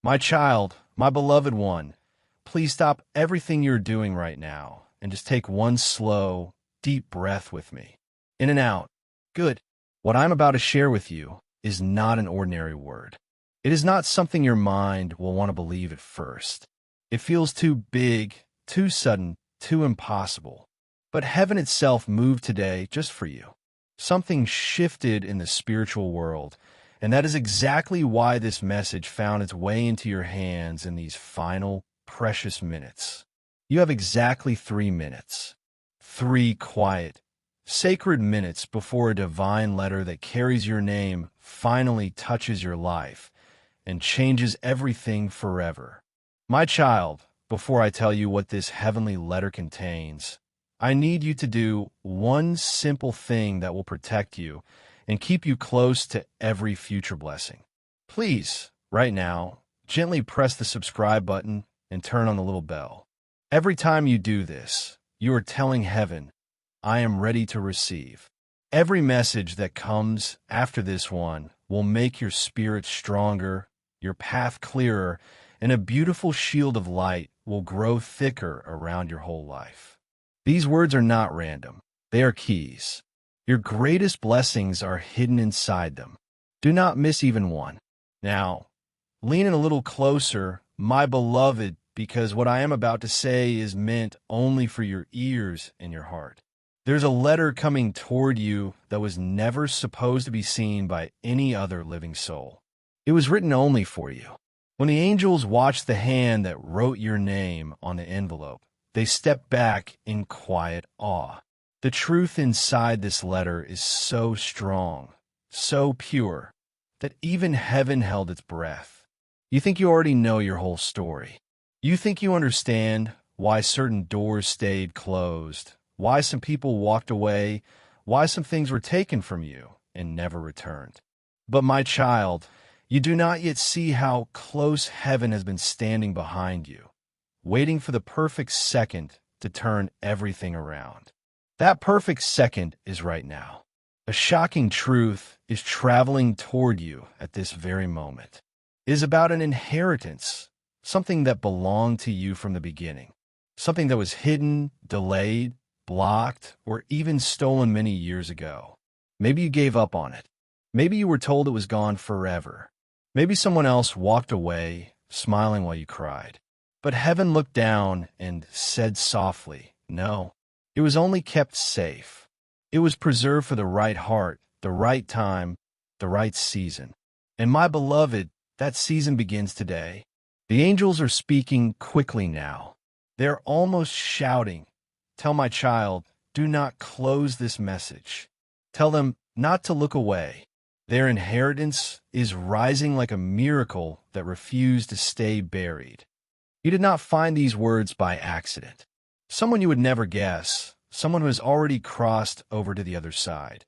My child, my beloved one, please stop everything you're doing right now and just take one slow, deep breath with me. In and out. Good. What I'm about to share with you is not an ordinary word. It is not something your mind will want to believe at first. It feels too big, too sudden, too impossible. But heaven itself moved today just for you. Something shifted in the spiritual world, and that is exactly why this message found its way into your hands in these final, precious minutes. You have exactly 3 minutes. 3 quiet, sacred minutes before a divine letter that carries your name finally touches your life and changes everything forever. My child, before I tell you what this heavenly letter contains, I need you to do one simple thing that will protect you and keep you close to every future blessing. Please, right now, gently press the subscribe button and turn on the little bell. Every time you do this, you are telling heaven, I am ready to receive. Every message that comes after this one will make your spirit stronger, your path clearer, and a beautiful shield of light will grow thicker around your whole life. These words are not random. They are keys. Your greatest blessings are hidden inside them. Do not miss even one. Now, lean in a little closer, my beloved, because what I am about to say is meant only for your ears and your heart. There's a letter coming toward you that was never supposed to be seen by any other living soul. It was written only for you. When the angels watched the hand that wrote your name on the envelope, they stepped back in quiet awe. The truth inside this letter is so strong, so pure, that even heaven held its breath. You think you already know your whole story. You think you understand why certain doors stayed closed, why some people walked away, why some things were taken from you and never returned. But my child, you do not yet see how close heaven has been standing behind you, waiting for the perfect second to turn everything around. That perfect second is right now. A shocking truth is traveling toward you at this very moment. It is about an inheritance, something that belonged to you from the beginning, something that was hidden, delayed, blocked, or even stolen many years ago. Maybe you gave up on it. Maybe you were told it was gone forever. Maybe someone else walked away, smiling while you cried. But heaven looked down and said softly, no, it was only kept safe. It was preserved for the right heart, the right time, the right season. And my beloved, that season begins today. The angels are speaking quickly now. They're almost shouting, tell my child, do not close this message. Tell them not to look away. Their inheritance is rising like a miracle that refused to stay buried. You did not find these words by accident. Someone you would never guess, someone who has already crossed over to the other side,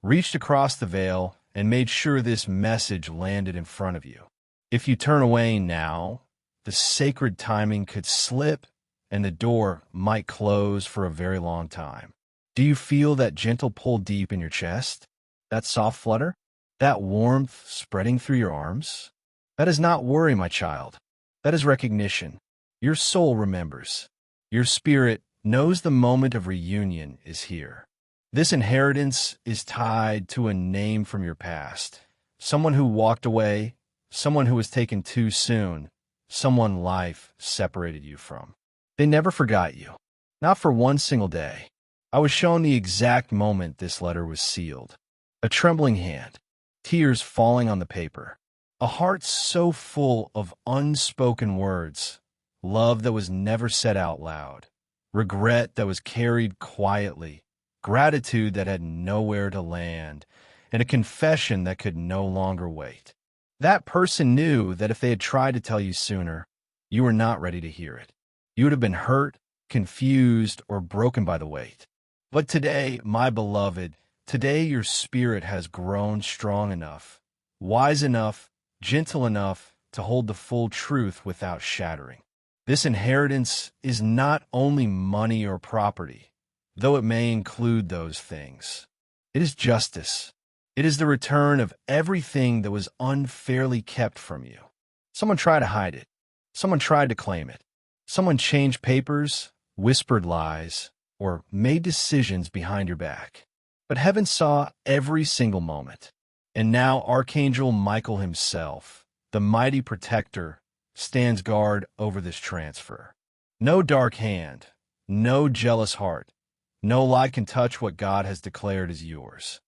reached across the veil and made sure this message landed in front of you. If you turn away now, the sacred timing could slip and the door might close for a very long time. Do you feel that gentle pull deep in your chest? That soft flutter? That warmth spreading through your arms? That is not worry, my child. That is recognition. Your soul remembers. Your spirit knows the moment of reunion is here. This inheritance is tied to a name from your past. Someone who walked away, someone who was taken too soon, someone life separated you from. They never forgot you. Not for one single day. I was shown the exact moment this letter was sealed. A trembling hand, tears falling on the paper, a heart so full of unspoken words, love that was never said out loud, regret that was carried quietly, gratitude that had nowhere to land, and a confession that could no longer wait. That person knew that if they had tried to tell you sooner, you were not ready to hear it. You would have been hurt, confused, or broken by the weight. But today, my beloved, today your spirit has grown strong enough, wise enough, gentle enough to hold the full truth without shattering. This inheritance is not only money or property, though it may include those things. It is justice. It is the return of everything that was unfairly kept from you. Someone tried to hide it. Someone tried to claim it. Someone changed papers, whispered lies, or made decisions behind your back. But heaven saw every single moment. And now Archangel Michael himself, the mighty protector, stands guard over this transfer. No dark hand, no jealous heart, no lie can touch what God has declared as yours.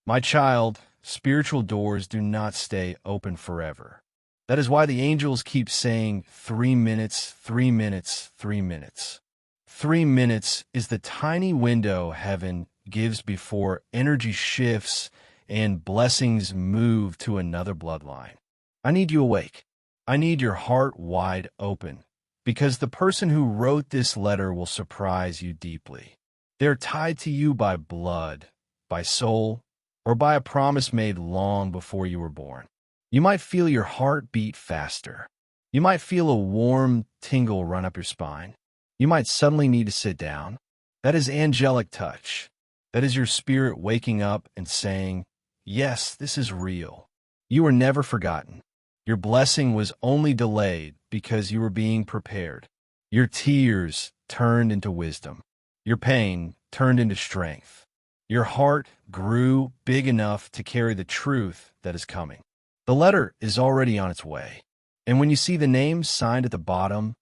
My child, spiritual doors do not stay open forever. That is why the angels keep saying 3 minutes, 3 minutes, 3 minutes. 3 minutes is the tiny window heaven gives before energy shifts and blessings move to another bloodline. I need you awake. I need your heart wide open, because the person who wrote this letter will surprise you deeply. They're tied to you by blood, by soul, or by a promise made long before you were born. You might feel your heart beat faster. You might feel a warm tingle run up your spine. You might suddenly need to sit down. That is angelic touch. That is your spirit waking up and saying, yes, this is real. You were never forgotten. Your blessing was only delayed because you were being prepared. Your tears turned into wisdom. Your pain turned into strength. Your heart grew big enough to carry the truth that is coming. The letter is already on its way. And when you see the name signed at the bottom,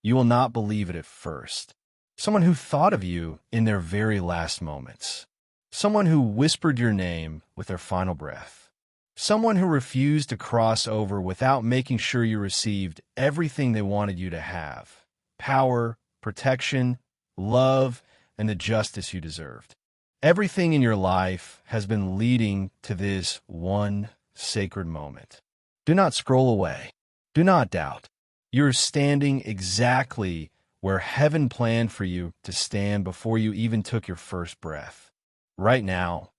you will not believe it at first. Someone who thought of you in their very last moments. Someone who whispered your name with their final breath. Someone who refused to cross over without making sure you received everything they wanted you to have. Power, protection, love, and the justice you deserved. Everything in your life has been leading to this one sacred moment. Do not scroll away. Do not doubt. You're standing exactly where heaven planned for you to stand before you even took your first breath. Right now,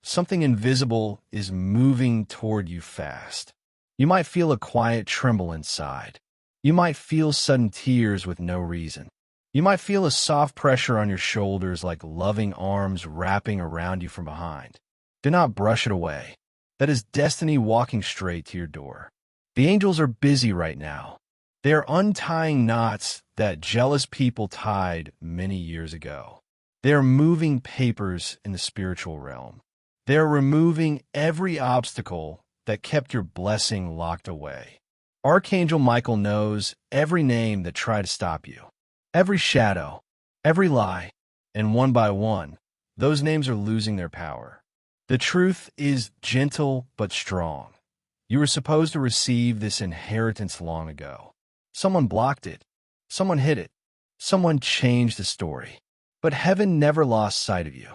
something invisible is moving toward you fast. You might feel a quiet tremble inside. You might feel sudden tears with no reason. You might feel a soft pressure on your shoulders like loving arms wrapping around you from behind. Do not brush it away. That is destiny walking straight to your door. The angels are busy right now. They are untying knots that jealous people tied many years ago. They are moving papers in the spiritual realm. They are removing every obstacle that kept your blessing locked away. Archangel Michael knows every name that tried to stop you, every shadow, every lie, and one by one, those names are losing their power. The truth is gentle but strong. You were supposed to receive this inheritance long ago. Someone blocked it. Someone hid it. Someone changed the story. But heaven never lost sight of you.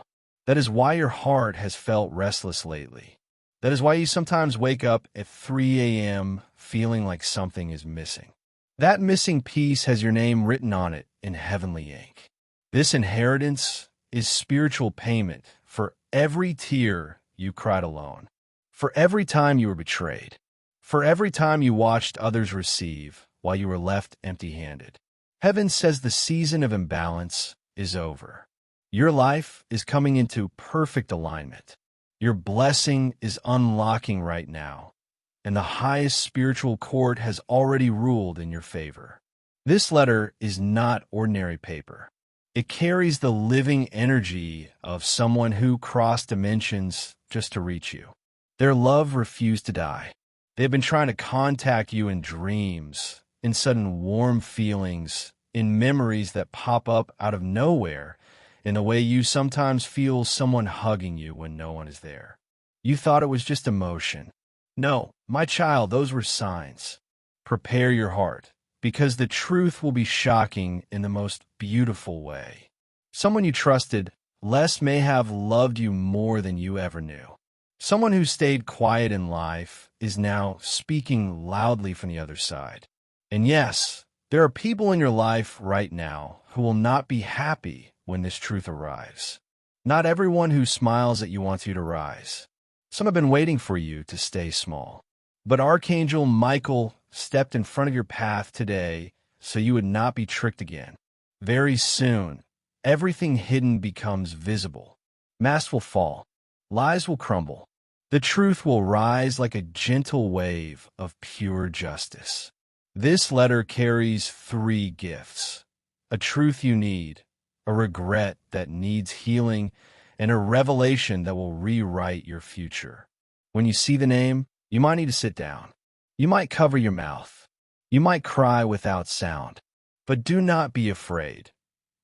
That is why your heart has felt restless lately. That is why you sometimes wake up at 3 a.m. feeling like something is missing. That missing piece has your name written on it in heavenly ink. This inheritance is spiritual payment for every tear you cried alone, for every time you were betrayed, for every time you watched others receive while you were left empty-handed. Heaven says the season of imbalance is over. Your life is coming into perfect alignment. Your blessing is unlocking right now, and the highest spiritual court has already ruled in your favor. This letter is not ordinary paper. It carries the living energy of someone who crossed dimensions just to reach you. Their love refused to die. They've been trying to contact you in dreams, in sudden warm feelings, in memories that pop up out of nowhere, in the way you sometimes feel someone hugging you when no one is there. You thought it was just emotion. No, my child, those were signs. Prepare your heart, because the truth will be shocking in the most beautiful way. Someone you trusted less may have loved you more than you ever knew. Someone who stayed quiet in life is now speaking loudly from the other side. And yes, there are people in your life right now who will not be happy when this truth arrives. Not everyone who smiles at you wants you to rise. Some have been waiting for you to stay small. But Archangel Michael stepped in front of your path today so you would not be tricked again. Very soon, everything hidden becomes visible. Masks will fall. Lies will crumble. The truth will rise like a gentle wave of pure justice. This letter carries 3 gifts: a truth you need, a regret that needs healing, and a revelation that will rewrite your future. When you see the name, you might need to sit down. You might cover your mouth. You might cry without sound. But do not be afraid.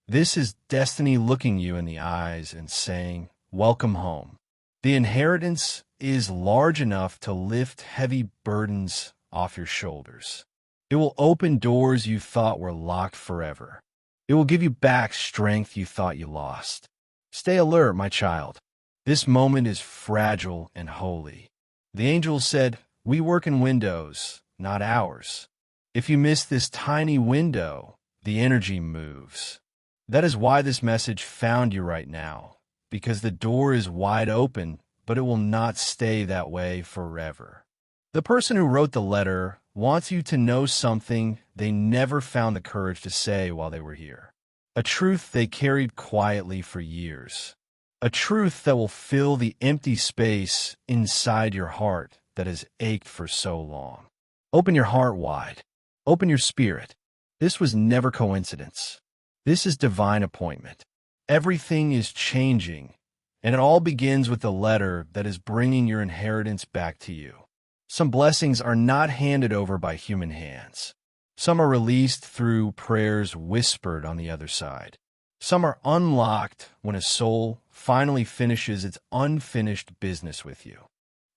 This is destiny looking you in the eyes and saying, "Welcome home." The inheritance is large enough to lift heavy burdens off your shoulders. It will open doors you thought were locked forever. It will give you back strength you thought you lost. Stay alert, my child. This moment is fragile and holy. The angel said, "We work in windows, not hours." If you miss this tiny window, the energy moves. That is why this message found you right now, because the door is wide open, but it will not stay that way forever. The person who wrote the letter wants you to know something they never found the courage to say while they were here. A truth they carried quietly for years. A truth that will fill the empty space inside your heart that has ached for so long. Open your heart wide. Open your spirit. This was never coincidence. This is divine appointment. Everything is changing, and it all begins with the letter that is bringing your inheritance back to you. Some blessings are not handed over by human hands. Some are released through prayers whispered on the other side. Some are unlocked when a soul finally finishes its unfinished business with you.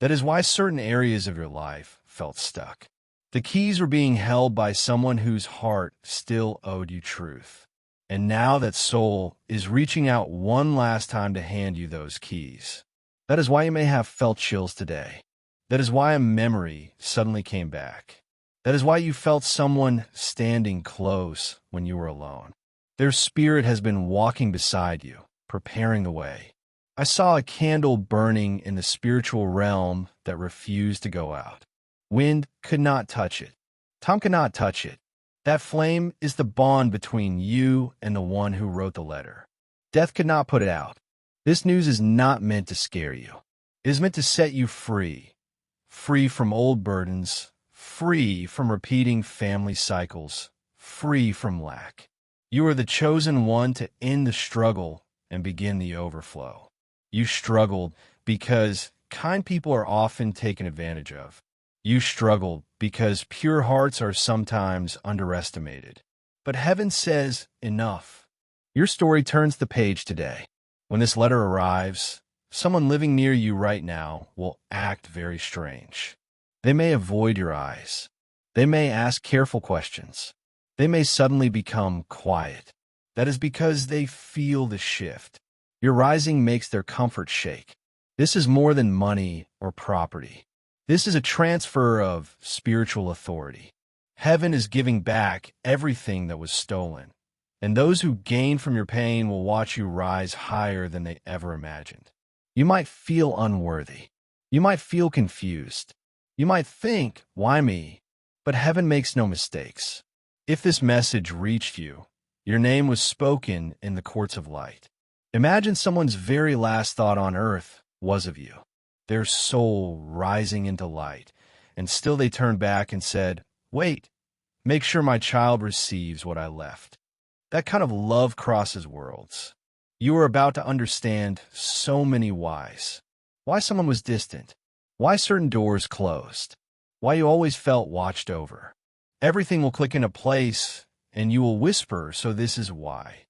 That is why certain areas of your life felt stuck. The keys were being held by someone whose heart still owed you truth. And now that soul is reaching out one last time to hand you those keys. That is why you may have felt chills today. That is why a memory suddenly came back. That is why you felt someone standing close when you were alone. Their spirit has been walking beside you, preparing the way. I saw a candle burning in the spiritual realm that refused to go out. Wind could not touch it. Time could not touch it. That flame is the bond between you and the one who wrote the letter. Death could not put it out. This news is not meant to scare you. It is meant to set you free. Free from old burdens, free from repeating family cycles, free from lack. You are the chosen one to end the struggle and begin the overflow. You struggled because kind people are often taken advantage of. You struggled because pure hearts are sometimes underestimated. But heaven says, enough. Your story turns the page today. When this letter arrives, someone living near you right now will act very strange. They may avoid your eyes. They may ask careful questions. They may suddenly become quiet. That is because they feel the shift. Your rising makes their comfort shake. This is more than money or property. This is a transfer of spiritual authority. Heaven is giving back everything that was stolen, and those who gain from your pain will watch you rise higher than they ever imagined. You might feel unworthy. You might feel confused. You might think, "Why me?" But heaven makes no mistakes. If this message reached you, your name was spoken in the courts of light. Imagine someone's very last thought on earth was of you, their soul rising into light, and still they turned back and said, "Wait, make sure my child receives what I left." That kind of love crosses worlds. You are about to understand so many whys. Why someone was distant. Why certain doors closed. Why you always felt watched over. Everything will click into place, and you will whisper, "So this is why."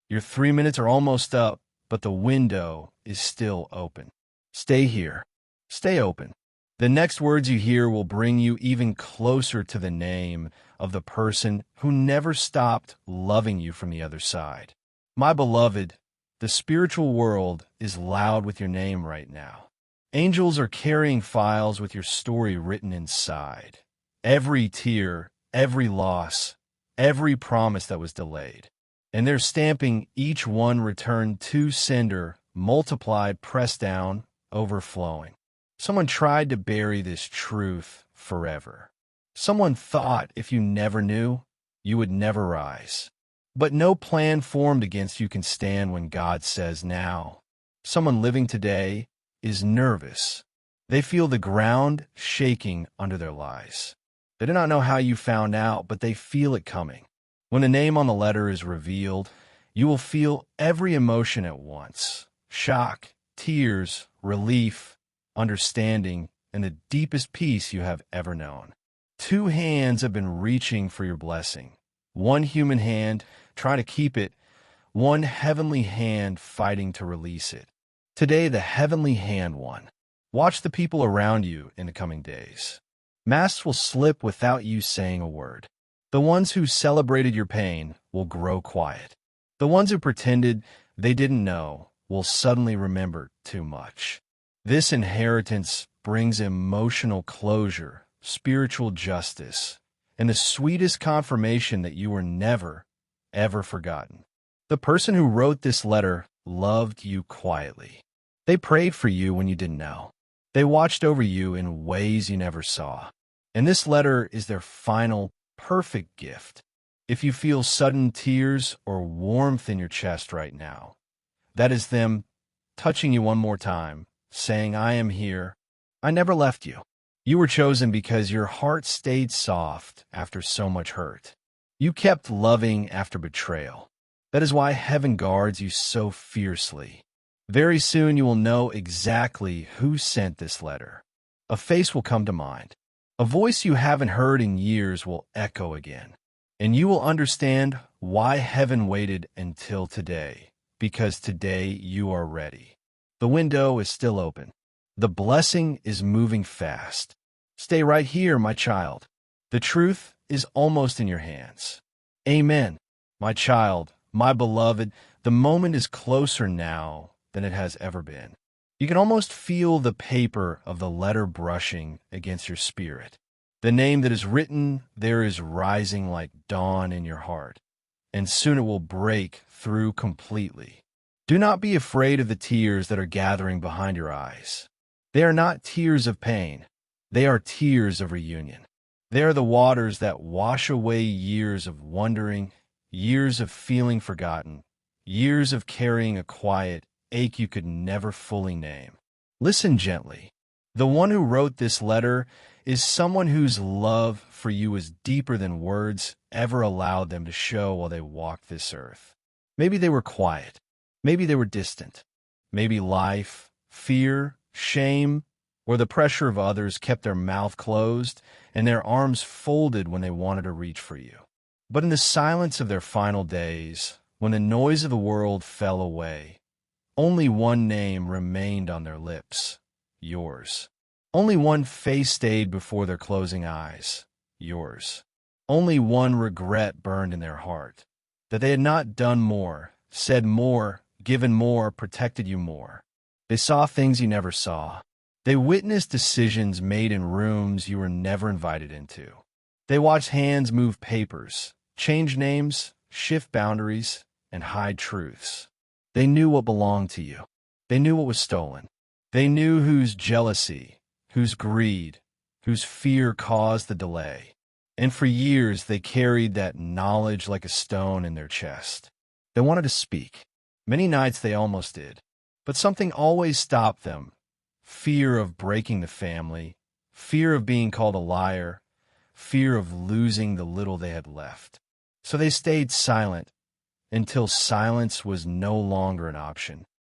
Your 3 minutes are almost up, but the window is still open. Stay here. Stay open. The next words you hear will bring you even closer to the name of the person who never stopped loving you from the other side. My beloved, the spiritual world is loud with your name right now. Angels are carrying files with your story written inside. Every tear, every loss, every promise that was delayed. And they're stamping each one returned to sender, multiplied, pressed down, overflowing. Someone tried to bury this truth forever. Someone thought if you never knew, you would never rise. But no plan formed against you can stand when God says now. Someone living today is nervous. They feel the ground shaking under their lies. They do not know how you found out, but they feel it coming. When the name on the letter is revealed, you will feel every emotion at once: shock, tears, relief, understanding, and the deepest peace you have ever known. Two hands have been reaching for your blessing. One human hand trying to keep it, one heavenly hand fighting to release it. Today, the heavenly hand won. Watch the people around you in the coming days. Masks will slip without you saying a word. The ones who celebrated your pain will grow quiet. The ones who pretended they didn't know will suddenly remember too much. This inheritance brings emotional closure, spiritual justice, and the sweetest confirmation that you were never, ever forgotten. The person who wrote this letter loved you quietly. They prayed for you when you didn't know. They watched over you in ways you never saw. And this letter is their final, perfect gift. If you feel sudden tears or warmth in your chest right now, that is them touching you one more time, saying, "I am here. I never left you." You were chosen because your heart stayed soft after so much hurt. You kept loving after betrayal. That is why heaven guards you so fiercely. Very soon you will know exactly who sent this letter. A face will come to mind. A voice you haven't heard in years will echo again. And you will understand why heaven waited until today, because today you are ready. The window is still open. The blessing is moving fast. Stay right here, my child. The truth is almost in your hands. Amen, my child, my beloved. The moment is closer now than it has ever been. You can almost feel the paper of the letter brushing against your spirit. The name that is written there is rising like dawn in your heart, and soon it will break through completely. Do not be afraid of the tears that are gathering behind your eyes. They are not tears of pain. They are tears of reunion. They are the waters that wash away years of wondering, years of feeling forgotten, years of carrying a quiet ache you could never fully name. Listen gently. The one who wrote this letter is someone whose love for you is deeper than words ever allowed them to show while they walked this earth. Maybe they were quiet. Maybe they were distant. Maybe life, fear, shame, or the pressure of others kept their mouth closed and their arms folded when they wanted to reach for you. But in the silence of their final days, when the noise of the world fell away, only one name remained on their lips: yours. Only one face stayed before their closing eyes: yours. Only one regret burned in their heart: that they had not done more, said more, given more, protected you more. They saw things you never saw. They witnessed decisions made in rooms you were never invited into. They watched hands move papers, change names, shift boundaries, and hide truths. They knew what belonged to you. They knew what was stolen. They knew whose jealousy, whose greed, whose fear caused the delay. And for years they carried that knowledge like a stone in their chest. They wanted to speak. Many nights they almost did. But something always stopped them. Fear of breaking the family, fear of being called a liar, fear of losing the little they had left. So they stayed silent until silence was no longer an option.